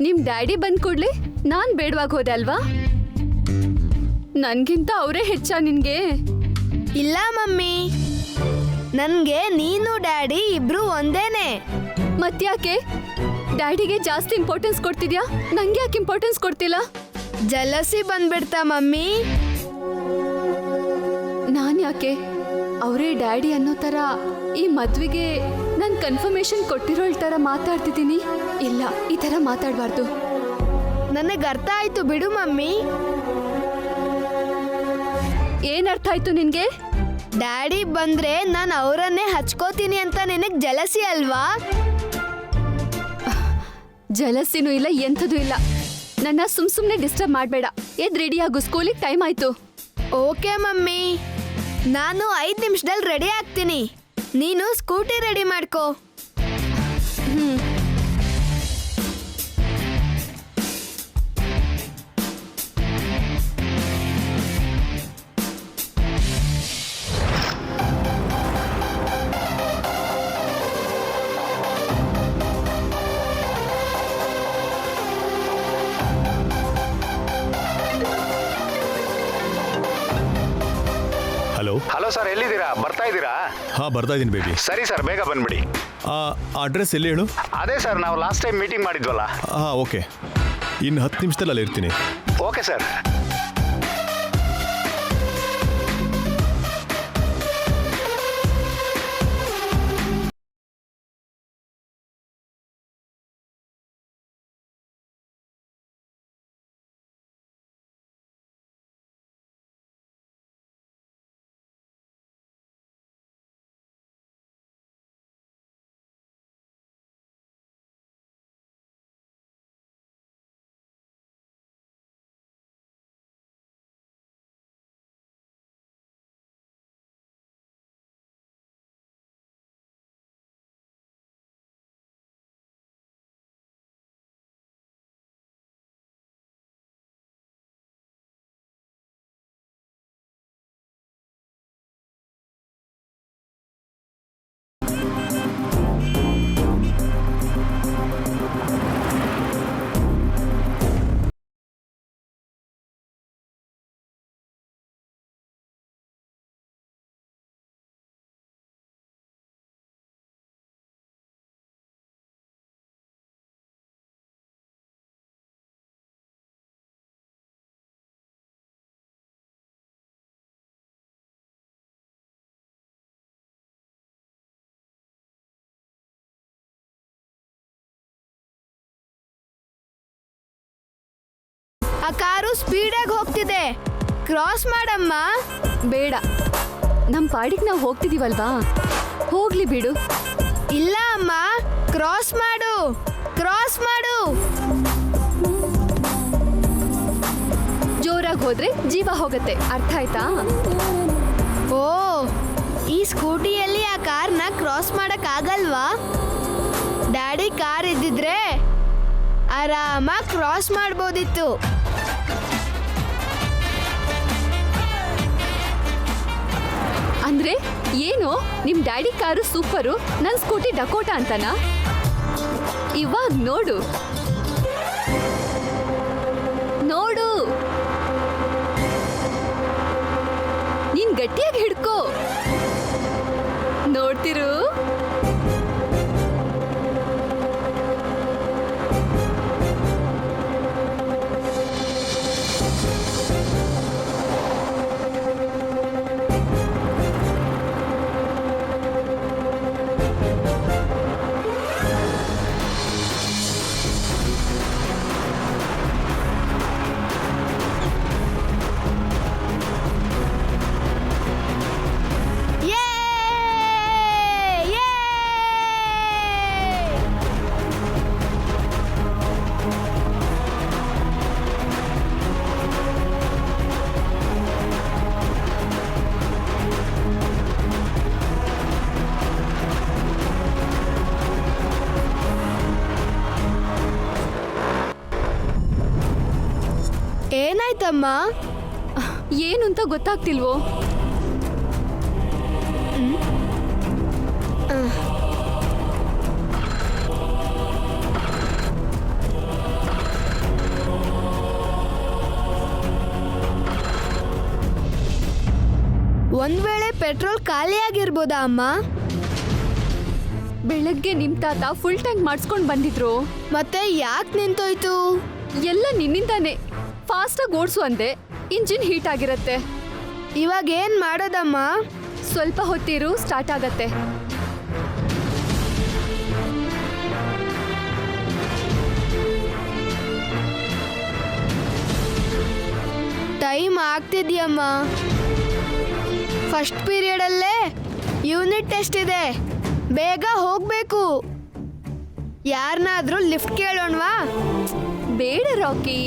ನಿಮ್ ಡ್ಯಾಡಿ ಬಂದ್ ಕೂಡ್ಲೆ ನಾನ್ ಬೇಡವಾಗ ಹೋದೆ ಅಲ್ವಾ? ನನ್ಗಿಂತ ಅವರೇ ಹೆಚ್ಚಾ ನಿನ್ಗೆ? ಇಲ್ಲ ಮಮ್ಮಿ, ನನ್ಗೆ ನೀನು ಡ್ಯಾಡಿ ಇಬ್ರು ಒಂದೇನೆ. ಮತ್ತ್ಯಾಕೆ ಡ್ಯಾಡಿಗೆ ಜಾಸ್ತಿ ಇಂಪಾರ್ಟೆನ್ಸ್ ಕೊಡ್ತಿದ್ಯಾ? ನಂಗೆ ಯಾಕೆ ಇಂಪಾರ್ಟೆನ್ಸ್ ಕೊಡ್ತಿಲ್ಲ? Jealousy ಬಂದ್ಬಿಡ್ತಾ mummy? ನಾನ್ ಯಾಕೆ ಅವರೇ ಡ್ಯಾಡಿ ಅನ್ನೋ ತರ ಈ ಮದ್ವೆಗೆ ನನ್ ಕನ್ಫರ್ಮೇಶನ್ ಕೊಟ್ಟಿರೋಳ್ ತರ ಮಾತಾಡ್ತಿದ್ದೀನಿ? ಇಲ್ಲ, ಈ ತರ ಮಾತಾಡ್ಬಾರ್ದು. ನನಗೆ ಅರ್ಥ ಆಯ್ತು ಬಿಡು ಮಮ್ಮಿ. ಏನ್ ಅರ್ಥ ಆಯ್ತು ನಿನ್ಗೆ? ಡ್ಯಾಡಿ ಬಂದ್ರೆ ನಾನು ಅವರನ್ನೇ ಹಚ್ಕೋತೀನಿ ಅಂತ ನಿನಗ್ ಜಲಸಿ ಅಲ್ವಾ? ಜಲಸಿನೂ ಇಲ್ಲ, ಎಂಥದೂ ಇಲ್ಲ. ನನ್ನ ಸುಮ್ನೆ ಡಿಸ್ಟರ್ಬ್ ಮಾಡಬೇಡ. ಎದ್ ರೆಡಿ ಆಗು, ಸ್ಕೂಲಿಗೆ ಟೈಮ್ ಆಯ್ತು. ಓಕೆ ಮಮ್ಮಿ, ನಾನು 5 ನಿಮಿಷದಲ್ಲಿ ರೆಡಿ ಆಗ್ತೀನಿ. ನೀನು ಸ್ಕೂಟಿ ರೆಡಿ ಮಾಡ್ಕೋ. ಹಲೋ ಸರ್, ಎಲ್ಲಿದ್ದೀರಾ? ಬರ್ತಾ ಇದ್ದೀರಾ? ಹಾಂ, ಬರ್ತಾ ಇದ್ದೀನಿ ಬೇಬಿ. ಸರಿ ಸರ್, ಬೇಗ ಬಂದ್ಬಿಡಿ. ಅಡ್ರೆಸ್ ಎಲ್ಲಿ ಹೇಳು? ಅದೇ ಸರ್, ನಾವು ಲಾಸ್ಟ್ ಟೈಮ್ ಮೀಟಿಂಗ್ ಮಾಡಿದ್ವಲ್ಲ. ಹಾಂ, ಓಕೆ. ಇನ್ನು 10 ನಿಮಿಷದಲ್ಲಿ ಅಲ್ಲಿ ಇರ್ತೀನಿ. Okay sir. ಆ ಕಾರು ಸ್ಪೀಡಾಗಿ ಹೋಗ್ತಿದೆ, ಕ್ರಾಸ್ ಮಾಡಮ್ಮ. ಬೇಡ, ನಮ್ ಪಾಡಿಗೆ ನಾವು ಹೋಗ್ತಿದೀವಲ್ವಾ, ಹೋಗ್ಲಿ ಬಿಡು. ಇಲ್ಲ ಅಮ್ಮ, ಕ್ರಾಸ್ ಮಾಡು, ಕ್ರಾಸ್ ಮಾಡು. ಜೋರಾಗಿ ಹೋದ್ರೆ ಜೀವ ಹೋಗತ್ತೆ, ಅರ್ಥ ಆಯ್ತಾ? ಓ, ಈ ಸ್ಕೂಟಿಯಲ್ಲಿ ಆ ಕಾರ್ನ ಕ್ರಾಸ್ ಮಾಡಕ್ ಆಗಲ್ವಾ? ಡ್ಯಾಡಿ ಕಾರ್ ಇದ್ದಿದ್ರೆ ಆರಾಮಾಗಿ ಕ್ರಾಸ್ ಮಾಡ್ಬೋದಿತ್ತು. ಅಂದ್ರೆ ಏನು, ನಿಮ್ ಡ್ಯಾಡಿ ಕಾರು ಸೂಪರು, ನನ್ ಸ್ಕೂಟಿ ಡಕೋಟಾ ಅಂತನಾ? ಇವಾಗ ನೋಡು ನೋಡು, ನೀನ್ ಗಟ್ಟಿಯಾಗಿ ಹಿಡ್ಕೋ, ನೋಡ್ತಿರು. ಏನಾಯ್ತಮ್ಮ? ಏನು ಅಂತ ಗೊತ್ತಾಗ್ತಿಲ್ವೋ? ಒಂದ್ ವೇಳೆ ಪೆಟ್ರೋಲ್ ಖಾಲಿ ಆಗಿರ್ಬೋದಾ ಅಮ್ಮ? ಬೆಳಗ್ಗೆ ನಿಮ್ ತಾತ ಫುಲ್ ಟ್ಯಾಂಕ್ ಮಾಡಿಸ್ಕೊಂಡು ಬಂದಿದ್ರು. ಮತ್ತೆ ಯಾಕೆ ನಿಂತೋಯ್ತು? ಎಲ್ಲ ನಿನ್ನಿಂದಾನೆ. ಫಾಸ್ಟಾಗಿ ಓಡಿಸು ಅಂದೆ, ಇಂಜಿನ್ ಹೀಟ್ ಆಗಿರತ್ತೆ. ಇವಾಗ ಏನ್ ಮಾಡೋದಮ್ಮ? ಸ್ವಲ್ಪ ಹೊತ್ತಿರು, ಸ್ಟಾರ್ಟ್ ಆಗತ್ತೆ. ಟೈಮ್ ಆಗ್ತಿದ್ಯಮ್ಮ. ಫಸ್ಟ್ ಪೀರಿಯಡ್ ಅಲ್ಲೇ ಯೂನಿಟ್ ಟೆಸ್ಟ್ ಇದೆ, ಬೇಗ ಹೋಗ್ಬೇಕು. ಯಾರನ್ನಾದ್ರೂ ಲಿಫ್ಟ್ ಕೇಳೋಣವಾ? ಬೇಡ Rocky.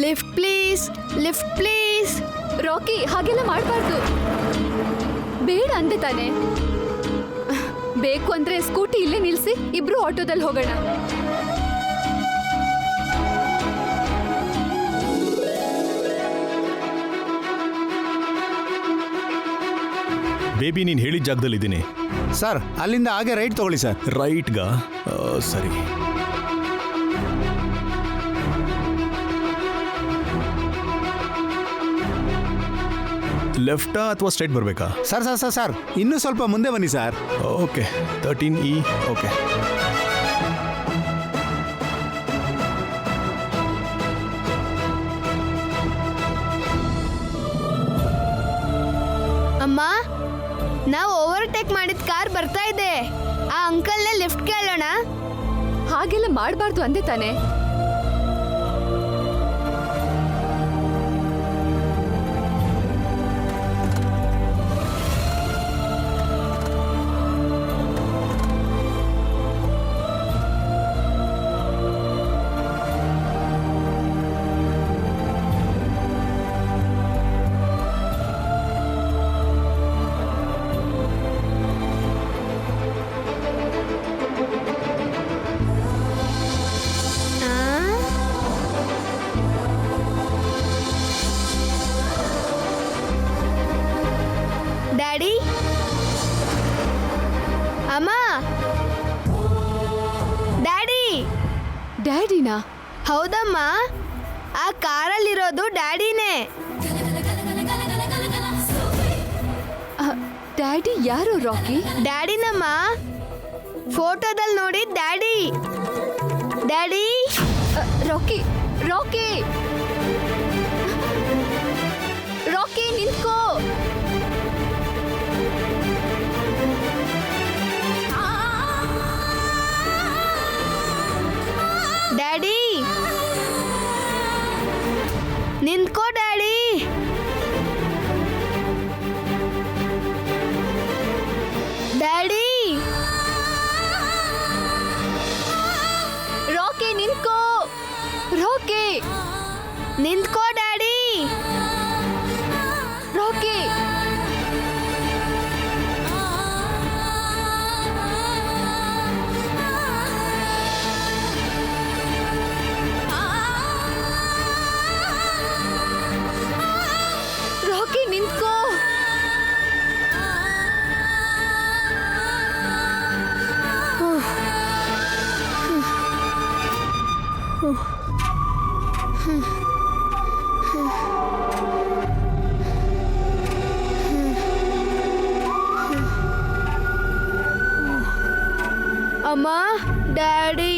Lift please, lift please. Rocky, ಹಾಗೆಲ್ಲ ಮಾಡಬಾರ್ದು. ಬೇಡ ಅಂದೆ ತಾನೆ. ಬೇಕು ಅಂದ್ರೆ ಸ್ಕೂಟಿ ಇಲ್ಲೇ ನಿಲ್ಸಿ, ಇಬ್ರು ಆಟೋದಲ್ಲಿ ಹೋಗೋಣ. ಬೇಬಿ, ನೀನು ಹೇಳಿದ ಜಾಗದಲ್ಲಿ ಇದ್ದೀನಿ. ಸರ್ ಅಲ್ಲಿಂದ ಹಾಗೆ ರೈಟ್ ತಗೊಳ್ಳಿ ಸರ್. ರೈಟ್ಗಾ? ಸರಿ. ಲೆಫ್ಟಾ ಅಥವಾ ಸ್ಟ್ರೈಟ್ ಬರಬೇಕಾ? ಸರ್ ಸರ್ ಸರ್ ಸರ್ ಇನ್ನೂ ಸ್ವಲ್ಪ ಮುಂದೆ ಬನ್ನಿ ಸರ್. Okay, 13E. ಓಕೆ. ಅಮ್ಮ, ನಾವು ಓವರ್ಟೇಕ್ ಮಾಡಿದ ಕಾರ್ ಬರ್ತಾ ಇದೆ. ಆ ಅಂಕಲ್ನೇ ಲಿಫ್ಟ್ ಕೇಳೋಣ. ಹಾಗೆಲ್ಲ ಮಾಡಬಾರ್ದು ಅಂದೆ ತಾನೆ. ಡ್ಯಾಡಿ, ಅಮ್ಮ, ಡ್ಯಾಡಿ. ಡ್ಯಾಡಿನಾ? ಹೌದಮ್ಮ, ಆ ಕಾರಲ್ಲಿರೋದು ಡ್ಯಾಡಿನೇ. ಡ್ಯಾಡಿ ಯಾರು ರಾಕಿ? ಡ್ಯಾಡಿನಮ್ಮ, ಫೋಟೋದಲ್ಲಿ ನೋಡಿ ಡ್ಯಾಡಿ. ಡ್ಯಾಡಿ. ರಾಕಿ, ರಾಕಿ, ರಾಕಿ, ನಿಂತ್ಕೋ. ಡ್ಯಾಡಿ, ನಿಂತ್ಕೋ ಡ್ಯಾಡಿ. ಡ್ಯಾಡಿ. ರಾಕಿ, ನಿಂತ್ಕೋ. ರಾಕಿ, ನಿಂತ್ಕೋ ಡ್ಯಾಡಿ. ರಾಕಿ. ರಾಕಿ, ನಿಂತ್ಕೋ. ಅಮ್ಮ, ಡ್ಯಾಡಿ.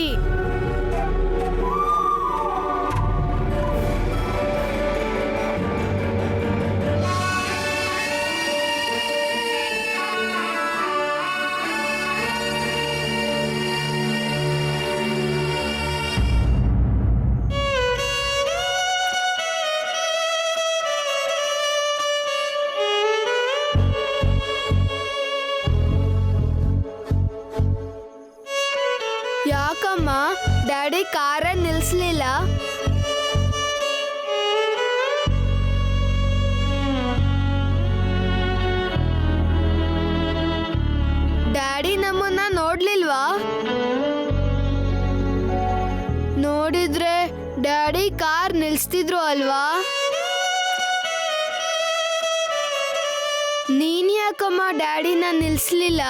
ಯಾಕಮ್ಮ ಡ್ಯಾಡಿ ಕಾರ ನಿಲ್ಸ್ಲಿಲ್ಲ? ಡ್ಯಾಡಿ ನಮ್ಮನ್ನ ನೋಡ್ಲಿಲ್ವಾ? ನೋಡಿದ್ರೆ ಡ್ಯಾಡಿ ಕಾರ್ ನಿಲ್ಸ್ ನಿಲ್ಸ್ತಿದ್ರು ಅಲ್ವಾ? ನೀನ್ ಯಾಕಮ್ಮ ಡ್ಯಾಡಿನ ನಿಲ್ಸ್ಲಿಲ್ಲ?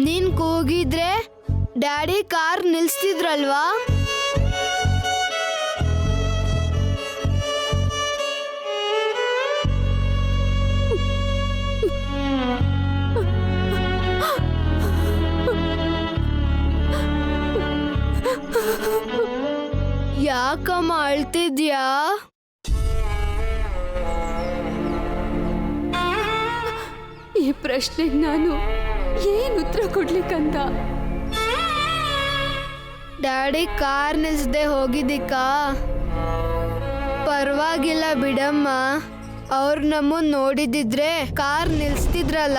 ನೀನ್ ಕೂಗಿದ್ರೆ ಡ್ಯಾಡಿ ಕಾರ್ ನಿಲ್ಸ್ತಿದ್ರಲ್ವಾ? ಯಾಕಮ್ಮ ಅಳ್ತಿದ್ಯಾ? ಈ ಪ್ರಶ್ನೆಗೆ ನಾನು ಏನು ಉತ್ತರ ಕೊಡ್ಲಿಕ್ಕಂತ? ಡ್ಯಾಡಿ ಕಾರ್ ನಿಲ್ಸದೆ ಹೋಗಿದ್ದಕ್ಕ ಪರವಾಗಿಲ್ಲ ಬಿಡಮ್ಮ. ಅವ್ರು ನಮ್ಮನ್ನ ನೋಡಿದಿದ್ರೆ ಕಾರ್ ನಿಲ್ಸ್ತಿದ್ರಲ್ಲ.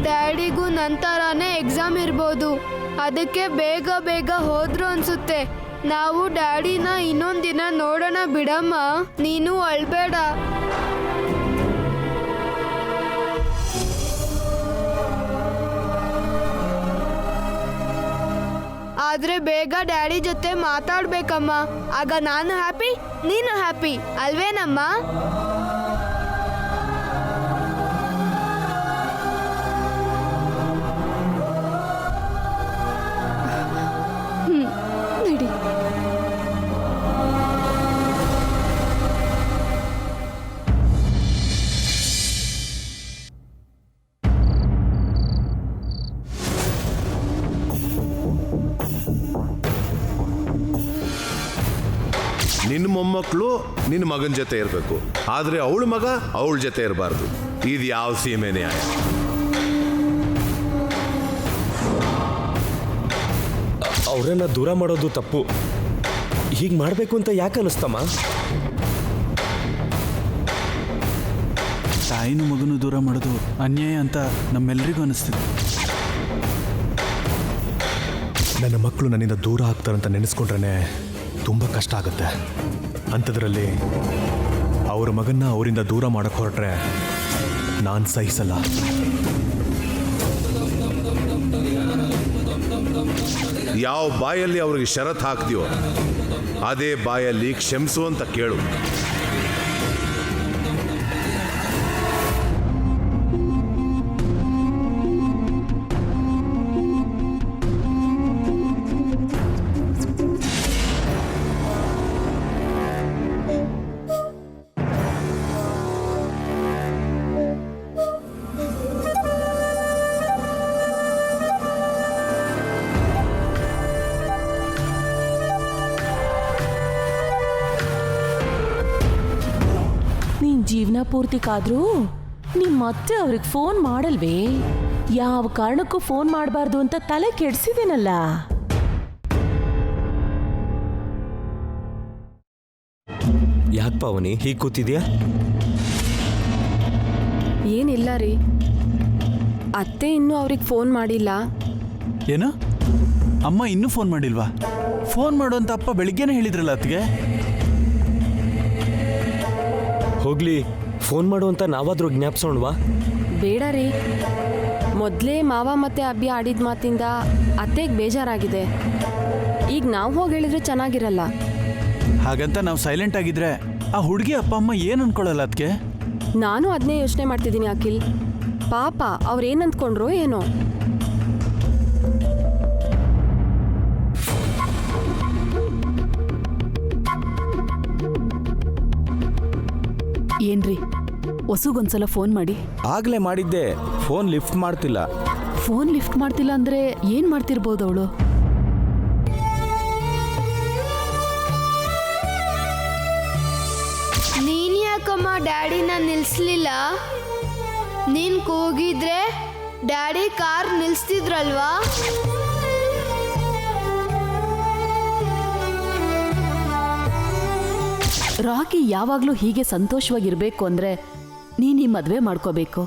ಡ್ಯಾಡಿಗೂ ನಂತರನೇ ಎಕ್ಸಾಮ್ ಇರ್ಬೋದು, ಅದಕ್ಕೆ ಬೇಗ ಬೇಗ ಹೋದ್ರು ಅನ್ಸುತ್ತೆ. ನಾವು ಡ್ಯಾಡಿನ ಇನ್ನೊಂದ್ ದಿನ ನೋಡೋಣ ಬಿಡಮ್ಮ, ನೀನು ಅಳ್ಬೇಡ. ಆದ್ರೆ ಬೇಗ ಡ್ಯಾಡಿ ಜೊತೆ ಮಾತಾಡ್ಬೇಕಮ್ಮ, ಆಗ ನಾನು ಹ್ಯಾಪಿ, ನೀನು ಹ್ಯಾಪಿ ಅಲ್ವೇನಮ್ಮ? ನಡಿ. ನಿನ್ನ ಮೊಮ್ಮಕ್ಕಳು ನಿನ್ನ ಮಗನ ಜೊತೆ ಇರಬೇಕು, ಆದರೆ ಅವಳ ಮಗ ಅವಳ ಜೊತೆ ಇರಬಾರ್ದು. ಇದು ಯಾವ ಸೀಮೆ ನ್ಯಾಯ? ಅವರನ್ನ ದೂರ ಮಾಡೋದು ತಪ್ಪು. ಹೀಗೆ ಮಾಡಬೇಕು ಅಂತ ಯಾಕೆ ಅನಿಸ್ತಮ್ಮ? ತಾಯಿನೂ ಮಗನೂ ದೂರ ಮಾಡೋದು ಅನ್ಯಾಯ ಅಂತ ನಮ್ಮೆಲ್ಲರಿಗೂ ಅನಿಸ್ತಿದೆ. ನನ್ನ ಮಕ್ಕಳು ನನ್ನಿಂದ ದೂರ ಆಗ್ತಾರಂತ ನೆನೆಸ್ಕೊಂಡ್ರೆ ತುಂಬ ಕಷ್ಟ ಆಗುತ್ತೆ. ಅಂಥದ್ರಲ್ಲಿ ಅವ್ರ ಮಗನ್ನ ಅವರಿಂದ ದೂರ ಮಾಡಕ್ಕೆ ಹೊರಟ್ರೆ ನಾನು ಸಹಿಸಲ್ಲ. ಯಾವ ಬಾಯಲ್ಲಿ ಅವ್ರಿಗೆ ಷರತ್ತು ಹಾಕ್ತೀವೋ ಅದೇ ಬಾಯಲ್ಲಿ ಕ್ಷಮಿಸು ಅಂತ ಕೇಳು. ಜೀವನ ಪೂರ್ತಿ ಕಾದ್ರೂ ನೀನ್ ಮತ್ತೆ ಅವ್ರಿಗೆ ಫೋನ್ ಮಾಡಲ್ವೇ? ಯಾವ ಕಾರಣಕ್ಕೂ ಫೋನ್ ಮಾಡಬಾರ್ದು ಅಂತ ತಲೆ ಕೆಡ್ಸಿದೇನಲ್ಲ. ಯಾಕೆ ಪಾವನಿ ಹೀಗೆ ಕೂತಿದ್ಯಾ? ಏನಿಲ್ಲ ರೀ, ಅತ್ತೆ ಇನ್ನೂ ಅವ್ರಿಗೆ ಫೋನ್ ಮಾಡಿಲ್ಲ. ಏನು ಅಮ್ಮ ಇನ್ನೂ ಫೋನ್ ಮಾಡಿಲ್ವಾ? ಫೋನ್ ಮಾಡು ಅಂತ ಅಪ್ಪ ಬೆಳಿಗ್ಗೆನೇ ಹೇಳಿದ್ರಲ್ಲ ಅತ್ತಿಗೆ. ಹೋಗ್ಲಿ, ಫೋನ್ ಮಾಡು ಅಂತ ನಾವಾದ್ರೂ ಜ್ಞಾಪಿಸೋಣವಾ? ಬೇಡ ರೀ, ಮೊದಲೇ ಮಾವ ಮತ್ತೆ ಅಬ್ಬಿ ಆಡಿದ ಮಾತಿಂದ ಅತ್ತೆಗೆ ಬೇಜಾರಾಗಿದೆ. ಈಗ ನಾವು ಹೋಗಿ ಹೇಳಿದ್ರೆ ಚೆನ್ನಾಗಿರಲ್ಲ. ಹಾಗಂತ ನಾವು ಸೈಲೆಂಟ್ ಆಗಿದ್ರೆ ಆ ಹುಡುಗಿ ಅಪ್ಪ ಅಮ್ಮ ಏನು ಅನ್ಕೊಳ್ಳಲ್ಲ ಅದಕ್ಕೆ. ನಾನು ಅದನ್ನೇ ಯೋಚನೆ ಮಾಡ್ತಿದ್ದೀನಿ ಅಖಿಲ್. ಪಾಪ ಅವ್ರೇನು ಅಂದ್ಕೊಂಡ್ರೋ ಏನೋ. ಏನ್ರಿ, ಹೊಸಗೊಂದ್ಸಲ ಫೋನ್ ಮಾಡಿ. ಆಗ್ಲೇ ಮಾಡಿದ್ದೆ, ಫೋನ್ ಲಿಫ್ಟ್ ಮಾಡ್ತಿಲ್ಲ. ಫೋನ್ ಲಿಫ್ಟ್ ಮಾಡ್ತಿಲ್ಲ ಅಂದ್ರೆ ಏನ್ ಮಾಡ್ತಿರ್ಬೋದು ಅವಳು? ನೀನ್ ಯಾಕಮ್ಮ ಡ್ಯಾಡಿನ ನಿಲ್ಸ್ಲಿಲ್ಲ? ನೀನ್ ಕೂಗಿದ್ರೆ ಡ್ಯಾಡಿ ಕಾರ್ ನಿಲ್ಸ್ತಿದ್ರಲ್ವಾ? ರಾಕಿ ಯಾವಾಗ್ಲೂ ಹೀಗೆ ಸಂತೋಷವಾಗಿರ್ಬೇಕು ಅಂದ್ರೆ ನೀನ್ ಈ ಮದ್ವೆ ಮಾಡ್ಕೋಬೇಕು.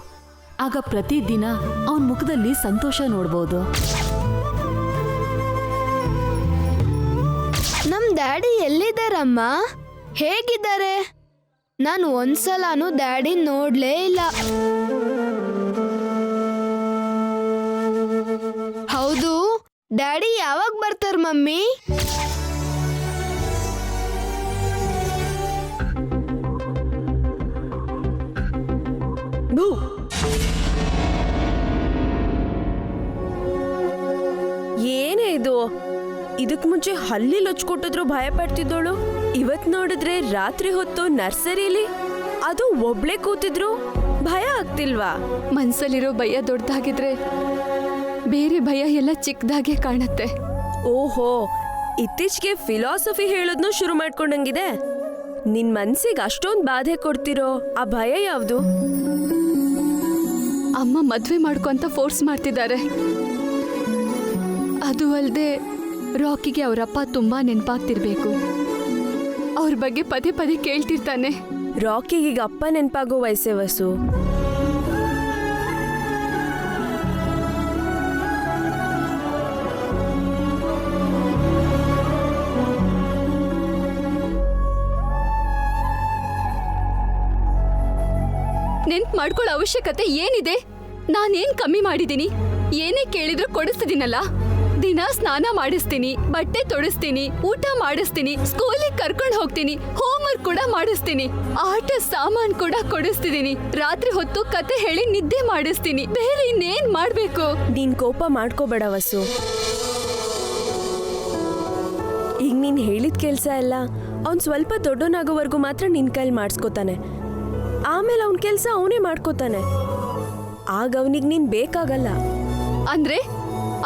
ಆಗ ಪ್ರತಿದಿನ ಅವನ್ ಮುಖದಲ್ಲಿ ಸಂತೋಷ ನೋಡ್ಬೋದು. ನಮ್ ಡ್ಯಾಡಿ ಎಲ್ಲಿದ್ದಾರಮ್ಮ? ಹೇಗಿದ್ದಾರೆ? ನಾನು ಒಂದ್ಸಲಾನು ಡ್ಯಾಡಿ ನೋಡ್ಲೇ ಇಲ್ಲ. ಹೌದು, ಡ್ಯಾಡಿ ಯಾವಾಗ ಬರ್ತಾರ ಮಮ್ಮಿ? ಏನೇ ಇದು? ಇದಕ್ ಮುಂಚೆ ಹಲ್ಲಿ ಲೊಚ್ಕೊಟ್ಟಿದ್ರು ಭಯ ಪಡ್ತಿದ್ದೋಳು, ಇವತ್ ನೋಡಿದ್ರೆ ರಾತ್ರಿ ಹೊತ್ತು ನರ್ಸರಿಲಿ ಅದು ಒಬ್ಳೆ ಕೂತಿದ್ರು ಭಯ ಆಗ್ತಿಲ್ವಾ? ಮನ್ಸಲ್ಲಿರೋ ಭಯ ದೊಡ್ಡದಾಗಿದ್ರೆ ಬೇರೆ ಭಯ ಎಲ್ಲ ಚಿಕ್ಕದಾಗೆ ಕಾಣತ್ತೆ. ಓಹೋ, ಇತ್ತೀಚೆಗೆ ಫಿಲಾಸಫಿ ಹೇಳೋದ್ನು ಶುರು ಮಾಡ್ಕೊಂಡಂಗಿದೆ. ನಿನ್ ಮನ್ಸಿಗೆ ಅಷ್ಟೊಂದ್ ಬಾಧೆ ಕೊಡ್ತಿರೋ ಆ ಭಯ ಯಾವ್ದು? ಅಮ್ಮ ಮದ್ವೆ ಮಾಡ್ಕೊಂತ ಫೋರ್ಸ್ ಮಾಡ್ತಿದ್ದಾರೆ. ಅದು ಅಲ್ಲದೆ ರಾಕಿಗೆ ಅವರಪ್ಪ ತುಂಬಾ ನೆನಪಾಗ್ತಿರ್ಬೇಕು. ಅವ್ರ ಬಗ್ಗೆ ಪದೇ ಪದೇ ಕೇಳ್ತಿರ್ತಾನೆ. ರಾಕಿಗೀಗ ಅಪ್ಪ ನೆನಪಾಗೋ ವಯಸ್ಸೇ ವಸು. ನೆನ್ಪು ಮಾಡ್ಕೊಳ್ಳೋ ಅವಶ್ಯಕತೆ ಏನಿದೆ? ನಾನೇನ್ ಕಮ್ಮಿ ಮಾಡಿದ್ದೀನಿ? ಏನೇ ಕೇಳಿದ್ರು ಕೊಡಿಸ್ತಿದ್ದೀನಲ್ಲ. ದಿನ ಸ್ನಾನ ಮಾಡಿಸ್ತೀನಿ, ಬಟ್ಟೆ ತೊಡಿಸ್ತೀನಿ, ಊಟ ಮಾಡಿಸ್ತೀನಿ, ಸ್ಕೂಲಿಗೆ ಕರ್ಕೊಂಡು ಹೋಗ್ತೀನಿ, ಹೋಮ್ವರ್ಕ್ ಕೂಡ ಮಾಡಿಸ್ತೀನಿ, ಆಟ ಸಾಮಾನ್ ಕೂಡ ಕೊಡಿಸ್ತಿದ್ದೀನಿ, ರಾತ್ರಿ ಹೊತ್ತು ಕತೆ ಹೇಳಿ ನಿದ್ದೆ ಮಾಡಿಸ್ತೀನಿ. ಬೇರೆ ಇನ್ನೇನ್ ಮಾಡ್ಬೇಕು? ನೀನ್ ಕೋಪ ಮಾಡ್ಕೋಬೇಡ ವಸು. ಈಗ ನೀನ್ ಹೇಳಿದ ಕೆಲ್ಸ ಎಲ್ಲ ಅವ್ನ್ ಸ್ವಲ್ಪ ದೊಡ್ಡವನಾಗೋವರೆಗೂ ಮಾತ್ರ ನಿನ್ ಕೈಲಿ ಮಾಡಿಸ್ಕೋತಾನೆ. ಆಮೇಲೆ ಅವನ್ ಕೆಲ್ಸ ಅವನೇ ಮಾಡ್ಕೋತಾನೆ. ಆಗ ಅವನಿಗೆ ನೀನ್ ಬೇಕಾಗಲ್ಲ. ಅಂದ್ರೆ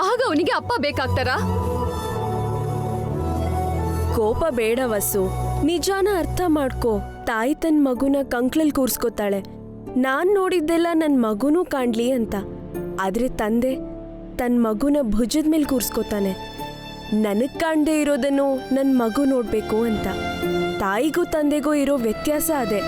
ಆಗ ಅವನಿಗೆ ಅಪ್ಪ ಬೇಕಾಗ್ತಾರಾ? ಕೋಪ ಬೇಡ ವಸು, ನಿಜಾನ ಅರ್ಥ ಮಾಡ್ಕೋ. ತಾಯಿ ತನ್ನ ಮಗುನ ಕಂಕ್ಳಲ್ಲಿ ಕೂರ್ಸ್ಕೊತಾಳೆ, ನಾನ್ ನೋಡಿದ್ದೆಲ್ಲ ನನ್ ಮಗುನೂ ಕಾಣ್ಲಿ ಅಂತ. ಆದ್ರೆ ತಂದೆ ತನ್ನ ಮಗುನ ಭುಜದ ಮೇಲೆ ಕೂರ್ಸ್ಕೊತಾನೆ, ನನಗ್ ಕಾಣ್ದೇ ಇರೋದನ್ನು ನನ್ ಮಗು ನೋಡ್ಬೇಕು ಅಂತ. ತಾಯಿಗೂ ತಂದೆಗೂ ಇರೋ ವ್ಯತ್ಯಾಸ ಅದೇ.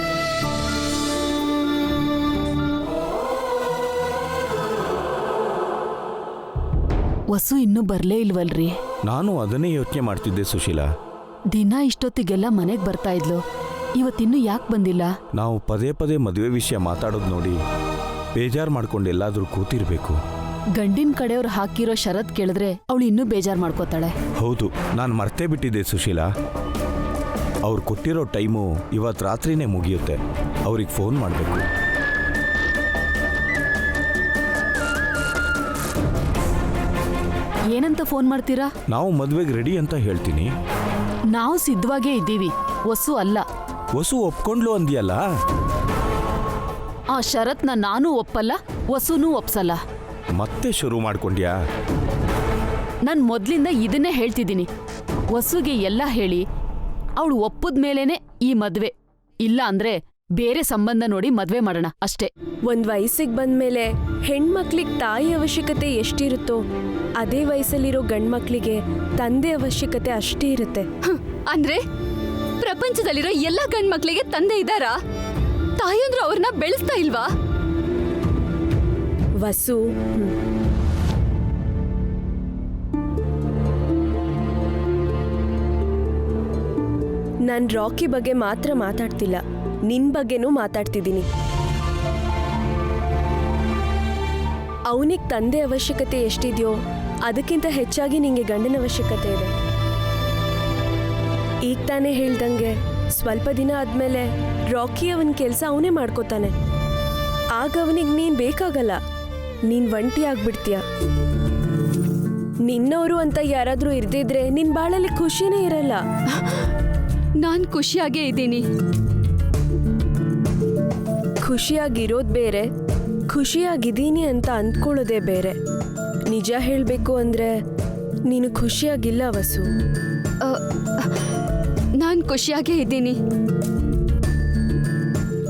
ವಸು ಇನ್ನೂ ಬರ್ಲೇ ಇಲ್ವಲ್ರಿ? ನಾನು ಅದನ್ನೇ ಯೋಚನೆ ಮಾಡ್ತಿದ್ದೆ ಸುಶೀಲಾ. ದಿನ ಇಷ್ಟೊತ್ತಿಗೆಲ್ಲ ಮನೆಗೆ ಬರ್ತಾ ಇದ್ಲು, ಇವತ್ತಿನ್ನೂ ಯಾಕೆ ಬಂದಿಲ್ಲ? ನಾವು ಪದೇ ಪದೇ ಮದುವೆ ವಿಷಯ ಮಾತಾಡೋದು ನೋಡಿ ಬೇಜಾರು ಮಾಡ್ಕೊಂಡು ಎಲ್ಲಾದ್ರೂ ಕೂತಿರ್ಬೇಕು. ಗಂಡಿನ ಕಡೆಯವ್ರು ಹಾಕಿರೋ ಷರತ್ ಕೇಳಿದ್ರೆ ಅವಳು ಇನ್ನೂ ಬೇಜಾರು ಮಾಡ್ಕೋತಾಳೆ. ಹೌದು, ನಾನು ಮರ್ತೇ ಬಿಟ್ಟಿದ್ದೆ ಸುಶೀಲಾ. ಅವ್ರು ಕೊಟ್ಟಿರೋ ಟೈಮು ಇವತ್ತು ರಾತ್ರಿನೇ ಮುಗಿಯುತ್ತೆ. ಅವ್ರಿಗೆ ಫೋನ್ ಮಾಡಬೇಕು. ಏನಂತ ಫೋನ್ ಮಾಡ್ತೀರಾ? ನಾವು ಮದುವೆಗೆ ರೆಡಿ ಅಂತ ಹೇಳ್ತೀನಿ. ನಾವು ಸಿದ್ಧವಾಗೇ ಇದ್ದೀವಿ, ವಸು ಅಲ್ಲ. ವಸು ಒಪ್ಕೊಂಡ್ಲು ಅಂದ್ಯಲ್ಲ? ಆ ಷರತ್ನ ನಾನೂ ಒಪ್ಪಲ್ಲ, ವಸುನೂ ಒಪ್ಸಲ್ಲ. ಮತ್ತೆ ಶುರು ಮಾಡ್ಕೊಂಡ್ಯಾ? ನಾನು ಮೊದ್ಲಿಂದ ಇದನ್ನೇ ಹೇಳ್ತಿದ್ದೀನಿ. ವಸುಗೆ ಎಲ್ಲ ಹೇಳಿ ಅವಳು ಒಪ್ಪದ ಮೇಲೇನೆ ಈ ಮದ್ವೆ. ಇಲ್ಲ ಅಂದ್ರೆ ಬೇರೆ ಸಂಬಂಧ ನೋಡಿ ಮದ್ವೆ ಮಾಡೋಣ ಅಷ್ಟೇ. ಒಂದ್ ವಯಸ್ಸಿಗೆ ಬಂದ್ಮೇಲೆ ಹೆಣ್ಮಕ್ಳಿಗೆ ತಾಯಿ ಅವಶ್ಯಕತೆ ಎಷ್ಟಿರುತ್ತೋ ಅದೇ ವಯಸ್ಸಲ್ಲಿರೋ ಗಂಡ್ಮಕ್ಳಿಗೆ ತಂದೆ ಅವಶ್ಯಕತೆ ಅಷ್ಟೇ ಇರುತ್ತೆ. ಅಂದ್ರೆ ಪ್ರಪಂಚದಲ್ಲಿರೋ ಎಲ್ಲ ಗಂಡ್ಮಕ್ಳಿಗೆ ತಂದೆ ಇದ್ದಾರಾ? ತಾಯಂದ್ರು ಅವ್ರನ್ನ ಬೆಳೆಸ್ತಾ ಇಲ್ವಾ? ವಸು, ನಾನ್ ರಾಕಿ ಬಗ್ಗೆ ಮಾತ್ರ ಮಾತಾಡ್ತಿಲ್ಲ, ನಿನ್ ಬಗ್ಗೆನೂ ಮಾತಾಡ್ತಿದ್ದೀನಿ. ಅವನಿಗೆ ತಂದೆ ಅವಶ್ಯಕತೆ ಎಷ್ಟಿದೆಯೋ ಅದಕ್ಕಿಂತ ಹೆಚ್ಚಾಗಿ ನಿಂಗೆ ಗಂಡನ ಅವಶ್ಯಕತೆ ಇದೆ. ಈಗ ತಾನೇ ಹೇಳ್ದಂಗೆ ಸ್ವಲ್ಪ ದಿನ ಆದ್ಮೇಲೆ ರಾಕಿ ಅವನ ಕೆಲಸ ಅವನೇ ಮಾಡ್ಕೋತಾನೆ. ಆಗ ಅವನಿಗೆ ನೀನ್ ಬೇಕಾಗಲ್ಲ, ನೀನ್ ಒಂಟಿ ಆಗ್ಬಿಡ್ತೀಯ. ನಿನ್ನವರು ಅಂತ ಯಾರಾದ್ರೂ ಇರ್ದಿದ್ರೆ ನಿನ್ ಬಾಳಲ್ಲಿ ಖುಷಿನೇ ಇರಲ್ಲ. ನಾನ್ ಖುಷಿಯಾಗೇ ಇದ್ದೀನಿ. ಖುಷಿಯಾಗಿರೋದ್ ಬೇರೆ, ಖುಷಿಯಾಗಿದ್ದೀನಿ ಅಂತ ಅಂದ್ಕೊಳ್ಳೋದೇ ಬೇರೆ. ನಿಜ ಹೇಳಬೇಕು ಅಂದ್ರೆ ನೀನು ಖುಷಿಯಾಗಿಲ್ಲ ವಸು. ನಾನ್ ಖುಷಿಯಾಗೇ ಇದ್ದೀನಿ.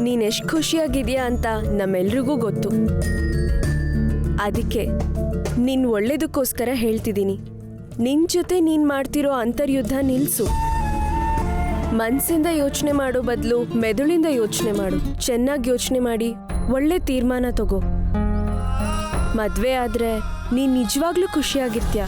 ನೀನೆಷ್ಟು ಖುಷಿಯಾಗಿದ್ಯಾ ಅಂತ ನಮ್ಮೆಲ್ರಿಗೂ ಗೊತ್ತು. ಅದಕ್ಕೆ ನಿನ್ ಒಳ್ಳೇದಕ್ಕೋಸ್ಕರ ಹೇಳ್ತಿದ್ದೀನಿ, ನಿನ್ ಜೊತೆ ನೀನ್ ಮಾಡ್ತಿರೋ ಅಂತರ್ಯುದ್ಧ ನಿಲ್ಸು. ಮನ್ಸಿಂದ ಯೋಚನೆ ಮಾಡೋ ಬದಲು ಮೆದುಳಿಂದ ಯೋಚನೆ ಮಾಡು. ಚೆನ್ನಾಗಿ ಯೋಚನೆ ಮಾಡಿ ಒಳ್ಳೆ ತೀರ್ಮಾನ ತಗೋ. ಮದ್ವೆ ಆದ್ರೆ ನೀನ್ ನಿಜವಾಗ್ಲೂ ಖುಷಿಯಾಗಿರ್ತೀಯ.